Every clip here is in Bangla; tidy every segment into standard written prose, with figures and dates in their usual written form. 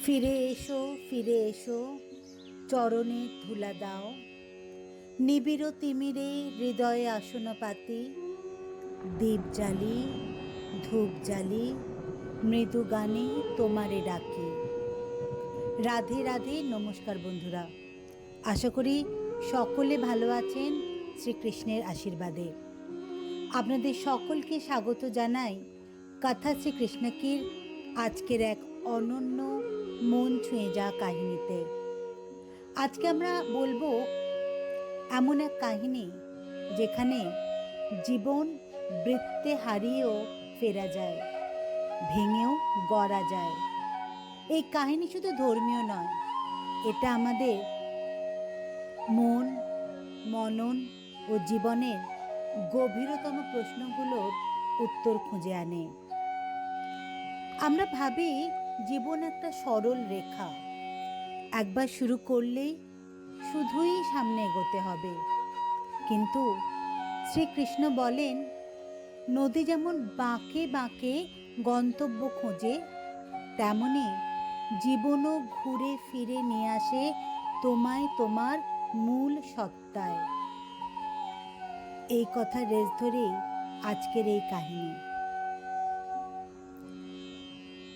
ফিরে এসো চরণে ধুলা দাও, নিবিড় তিমিরে হৃদয়ে আসন পাতি, দীপ জ্বালি ধূপ জ্বালি মৃদু গানে তোমারে ডাকি। রাধে রাধে। নমস্কার বন্ধুরা, আশা করি সকলে ভালো আছেন শ্রীকৃষ্ণের আশীর্বাদে। আপনাদের সকলকে স্বাগত জানাই কথা শ্রীকৃষ্ণকীর আজকের এক অনন্য মন ছুঁয়ে যাওয়া কাহিনীতে। আজকে আমরা বলবো এমন এক কাহিনী যেখানে জীবন বৃত্তে হারিয়েও ফেরা যায়, ভেঙেও গড়া যায়। এই কাহিনী শুধু ধর্মীয় নয়, এটা আমাদের মন, মনন ও জীবনের গভীরতম প্রশ্নগুলোর উত্তর খুঁজে আনে। আমরা ভাবি জীবন একটা সরল রেখা, একবার শুরু করলেই শুধুই সামনে এগোতে হবে। কিন্তু শ্রীকৃষ্ণ বলেন, নদী যেমন বাঁকে বাঁকে গন্তব্য খোঁজে, তেমনি জীবনও ঘুরে ফিরে নিয়ে আসে তোমায় তোমার মূল সত্তায়। এই কথা রেশ ধরেই আজকের এই কাহিনী।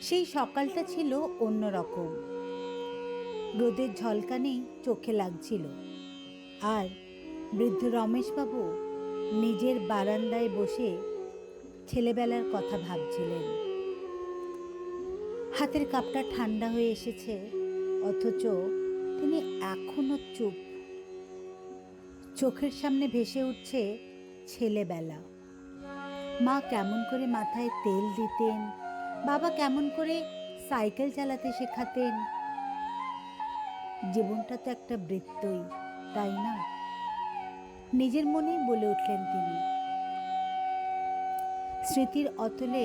সেই সকালটা ছিল অন্যরকম। রোদের ঝলকানি চোখে লাগছিল, আর বৃদ্ধ রমেশবাবু নিজের বারান্দায় বসে ছেলেবেলার কথা ভাবছিলেন। হাতের কাপটা ঠান্ডা হয়ে এসেছে, অথচ তিনি এখনো চুপ। চোখের সামনে ভেসে উঠছে ছেলেবেলা। মা কেমন করে মাথায় তেল দিতেন, বাবা কেমন করে সাইকেল চালাতে শেখাতেন। জীবনটা তো একটা বৃত্তই, তাই না? নিজের মনেই বলে উঠলেন তিনি। স্মৃতির অতলে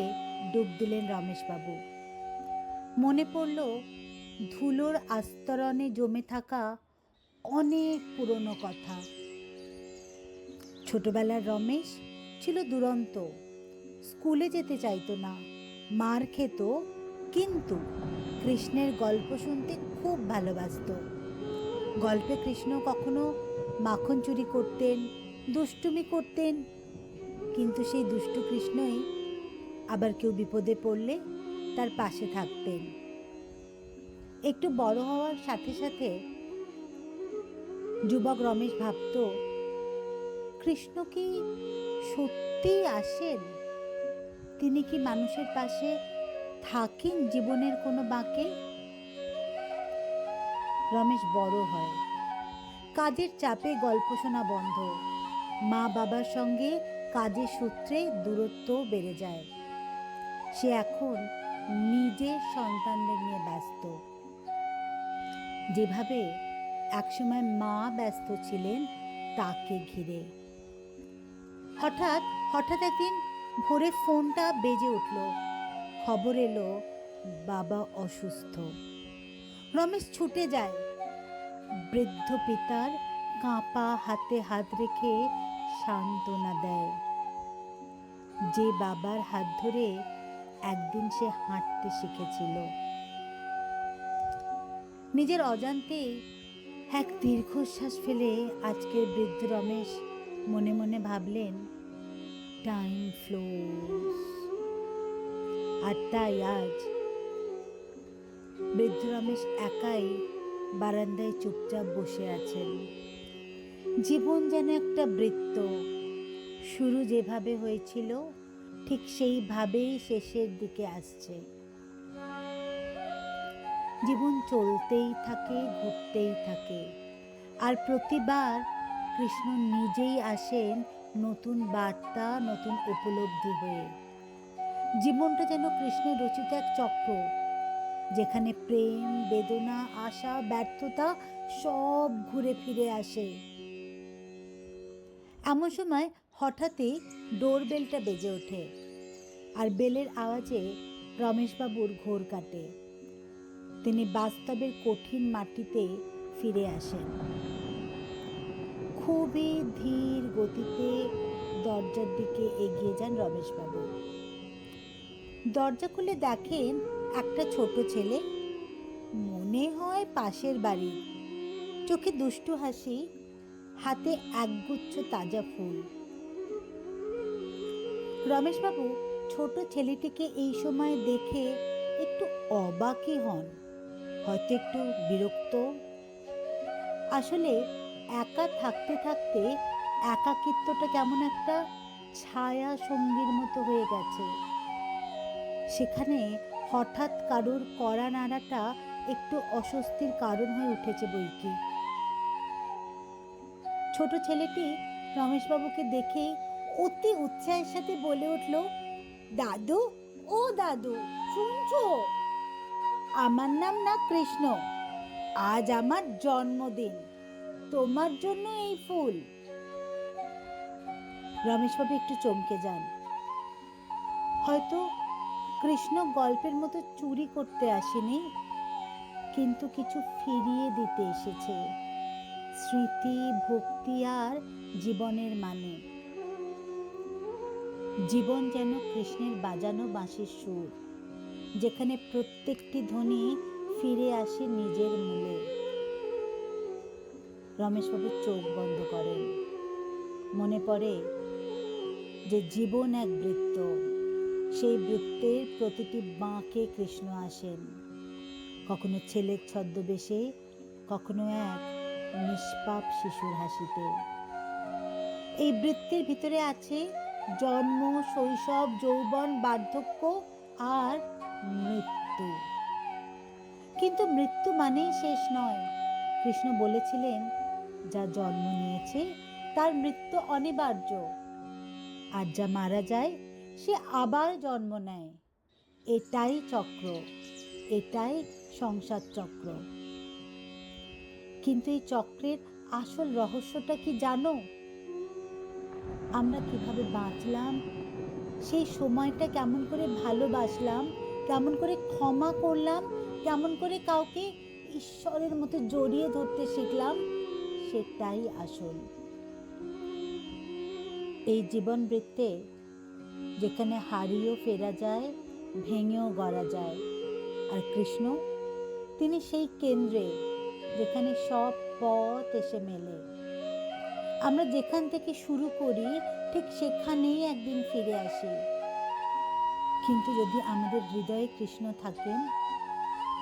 ডুব দিলেন রমেশবাবু। মনে পড়ল ধুলোর আস্তরণে জমে থাকা অনেক পুরনো কথা। ছোটবেলার রমেশ ছিল দুরন্ত, স্কুলে যেতে চাইতো না, মার খেত, কিন্তু কৃষ্ণের গল্প শুনতে খুব ভালোবাসত। গল্পে কৃষ্ণ কখনো মাখন চুরি করতেন, দুষ্টুমি করতেন, কিন্তু সেই দুষ্টু কৃষ্ণই আবার কেউ বিপদে পড়লে তার পাশে থাকতেন। একটু বড় হওয়ার সাথে সাথে যুবক রমেশ ভাবত, কৃষ্ণ কি সত্যিই আসেন? তিনি কি মানুষের পাশে থাকেন জীবনের কোনো বাঁকে? রমেশ বড় হয়, কাজের চাপে গল্প শোনা বন্ধ, মা বাবার সঙ্গে কাজের সূত্রে দূরত্ব বেড়ে যায়। সে এখন নিজের সন্তানদের নিয়ে ব্যস্ত, যেভাবে একসময় মা ব্যস্ত ছিলেন তাকে ঘিরে। হঠাৎ একদিন ভোরে ফোনটা বেজে উঠল। খবর এলো বাবা অসুস্থ। রমেশ ছুটে যায়, বৃদ্ধ পিতার কাঁপা হাতে হাত রেখে সান্ত্বনা দেয়। যে বাবার হাত ধরে একদিন সে হাঁটতে শিখেছিল। নিজের অজান্তেই এক দীর্ঘশ্বাস ফেলে আজকের বৃদ্ধ রমেশ মনে মনে ভাবলেন, টাইম ফ্লোস। আর তাই আজ বৃদ্ধ রমেশ একাই বারান্দায় চুপচাপ বসে আছেন। জীবন যেন একটা বৃত্ত, শুরু যেভাবে হয়েছিল ঠিক সেইভাবেই শেষের দিকে আসছে। জীবন চলতেই থাকে, ঘুরতেই থাকে, আর প্রতিবার কৃষ্ণ নিজেই আসেন নতুন বার্তা, নতুন উপলব্ধি হয়ে। জীবনটা যেন কৃষ্ণের রচিত এক চক্র, যেখানে প্রেম, বেদনা, আশা, ব্যর্থতা সব ঘুরে ফিরে আসে। এমন সময় হঠাৎই ডোরবেলটা বেজে ওঠে, আর বেলের আওয়াজে রমেশবাবুর ঘোর কাটে। তিনি বাস্তবের কঠিন মাটিতে ফিরে আসেন। খুবই ধীর গতিতে দরজার দিকে এগিয়ে যান রমেশবাবু। দরজা খুলে দেখেন একটা ছোট ছেলে মনে হয় পাশের বাড়ি। চোখে দুষ্টু হাসি, হাতে একগুচ্ছ তাজা ফুল। রমেশবাবু ছোট ছেলেটিকে এই সময় দেখে একটু অবাকই হন, হয়তো একটু বিরক্ত। আসলে একা থাকতে থাকতে একাকিত্বটা কেমন একটা ছায়া সঙ্গীর মতো হয়ে গেছে। সেখানে হঠাৎ কারুর কড়া নাড়াটা একটু অস্বস্তির কারণ হয়ে উঠেছে বৈকি। ছোট ছেলেটি রমেশবাবুকে দেখেই অতি উৎসাহের সাথে বলে উঠল, দাদু, ও দাদু, শুনছো? আমার নাম না কৃষ্ণ, আজ আমার জন্মদিন, তোমার জন্য এই ফুল। রমেশবাবু একটু চমকে যান। হয়তো কৃষ্ণ গল্পের মতো চুরি করতে আসেনি, কিন্তু কিছু ফিরিয়ে দিতে এসেছে, স্মৃতি, ভক্তি আর জীবনের মানে। জীবন যেন কৃষ্ণের বাজানো বাঁশির সুর, যেখানে প্রত্যেকটি ধ্বনি ফিরে আসে নিজের মূলে। রমেশবাবু চোখ বন্ধ করেন। মনে পড়ে যে জীবন এক বৃত্ত, সেই বৃত্তের প্রতিটি বাঁকে কৃষ্ণ আসেন, কখনো ছেলের ছদ্মবেশে, কখনো এক নিষ্পাপ শিশুর হাসিতে। এই বৃত্তের ভিতরে আছে জন্ম, শৈশব, যৌবন, বার্ধক্য আর মৃত্যু। কিন্তু মৃত্যু মানেই শেষ নয়। কৃষ্ণ বলেছিলেন, যা জন্ম নিয়েছে তার মৃত্যু অনিবার্য, আর যা মারা যায় সে আবার জন্ম নেয়। এটাই চক্র, এটাই সংসার চক্র। কিন্তু এই চক্রের আসল রহস্যটা কি জানো? আমরা কিভাবে বাঁচলাম, সেই সময়টা কেমন করে ভালোবাসলাম, কেমন করে ক্ষমা করলাম, কেমন করে কাউকে ঈশ্বরের মতো জড়িয়ে ধরতে শিখলাম, সেটাই আসল। এই জীবন বৃত্তে যেখানে হারিয়েও ফেরা যায়, ভেঙেও গড়া যায়। আর কৃষ্ণ, তিনি সেই কেন্দ্রে, যেখানে সব পথ এসে মেলে। আমরা যেখান থেকে শুরু করি ঠিক সেখানেই একদিন ফিরে আসি। কিন্তু যদি আমাদের হৃদয়ে কৃষ্ণ থাকেন,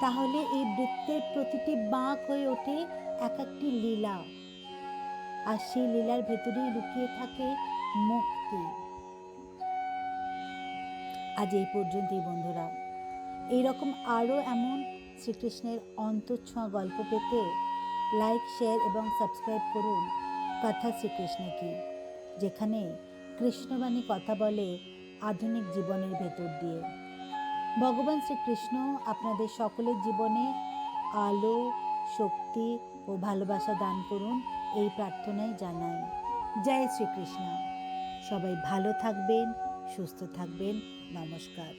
তাহলে এই বৃত্তের প্রতিটি বাঁক হয়ে ওঠে এক একটি লীলা, আর সেই লীলার ভেতরেই লুকিয়ে থাকে মুক্তি। আজ এই পর্যন্তই বন্ধুরা। এইরকম আরও এমন শ্রীকৃষ্ণের অন্তঃছোঁয়া গল্প পেতে লাইক, শেয়ার এবং সাবস্ক্রাইব করুন কথা শ্রীকৃষ্ণ কি, যেখানে কৃষ্ণবাণী কথা বলে আধুনিক জীবনের ভেতর দিয়ে। ভগবান শ্রীকৃষ্ণ আপনাদের সকলের জীবনে আলো, শক্তি ও ভালোবাসা দান করুন, এই প্রার্থনাই জানাই। জয় শ্রীকৃষ্ণ। সবাই ভালো থাকবেন, সুস্থ থাকবেন। নমস্কার।